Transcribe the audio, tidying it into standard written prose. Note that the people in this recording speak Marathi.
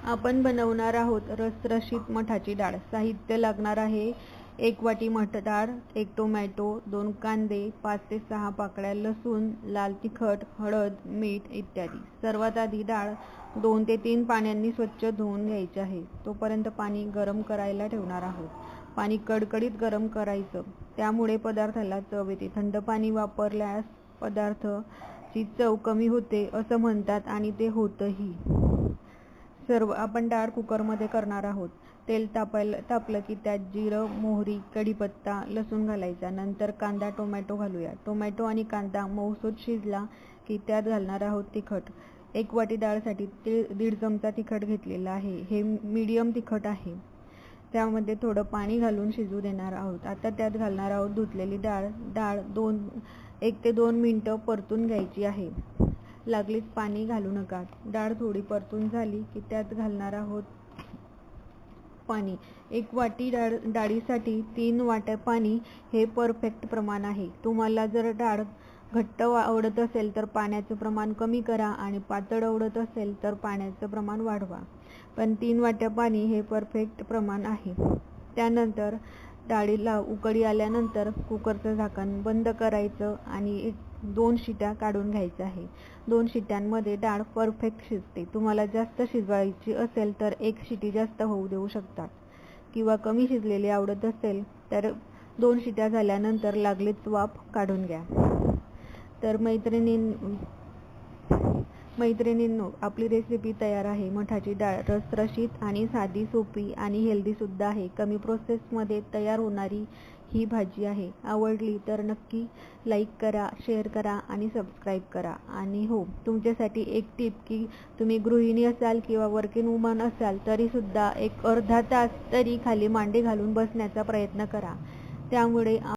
आपण बनवणार आहोत रसरशीत मठाची डाळ। साहित्य लागणार आहे 1 वाटी मठ डाळ, 1 टोमॅटो, 2 कांदे, 5 ते 6 पाकळ्या लसूण, लाल तिखट, हळद, मीठ इत्यादी। सर्वात आधी डाळ 2 ते 3 पाण्याने स्वच्छ धुवून घ्यायची आहे। तोपर्यंत पाणी गरम करायला ठेवणार आहोत। पाणी कडकडीत गरम करायचं, त्यामुळे पदार्थाला चव येते। थंड पाणी वापरल्यास पदार्थाची चव कमी होते असं म्हणतात आणि ते होतंही। आपण डाळ कुकरमध्ये करणार आहोत। तेल तापलं की त्यात जिरं, मोहरी, कढीपत्ता, लसूण घालायचा। नंतर कांदा, टोमॅटो घालूया। टोमॅटो आणि कांदा मऊसूत शिजला की त्यात घालणार आहोत तिखट। 1 वाटी डाळसाठी 1.5 चमचा तिखट घेतलेला आहे। हे मीडियम तिखट आहे। त्यामध्ये थोडं पाणी घालून शिजू देणार आहोत। आता त्यात घालणार आहोत धुतलेली डाळ। डाळ 1 ते 2 मिनिटं परतून घ्यायची आहे। लागलीच पाणी घालू नका। डाळ थोडी परतून झाली की त्यात घालणार आहोत पाणी। 1 वाटी डाळीसाठी 3 वाट्या पाणी हे परफेक्ट प्रमाण आहे। तुम्हाला जर डाळ घट्ट आवडत असेल तर पाण्याचं प्रमाण कमी करा आणि पातळ आवडत असेल तर पाण्याचं प्रमाण वाढवा, पण 3 वाट्या पाणी हे परफेक्ट प्रमाण आहे। त्यानंतर डाळीला उकळी आल्यानंतर कुकरचं झाकण बंद करायचं आणि 2 शिट्या काढून घ्यायच्या आहे। 2 शिट्यांमध्ये डाळ परफेक्ट शिजते। तुम्हाला जास्त शिजवायची असेल तर 1 शिटी जास्त होऊ देऊ शकतात, किंवा कमी शिजलेली आवडत असेल तर 2 शिट्या झाल्यानंतर लागलीच वाफ काढून घ्या। तर मैत्रिणींनो, आपली रेसिपी तयार आहे। मठाची डाळ रसरशीत आणि साधी, सोपी आणि हेल्दी सुद्धा आहे। कमी प्रोसेसमध्ये तयार होणारी ही भाजी आहे। आवडली तर नक्की लाईक करा, शेअर करा आणि सबस्क्राईब करा। आणि हो, तुमच्यासाठी एक टिप की तुम्ही गृहिणी असाल किंवा वर्किंग वुमन असाल तरी सुद्धा एक अर्धा तास तरी खाली मांडी घालून बसण्याचा प्रयत्न करा। त्यामुळे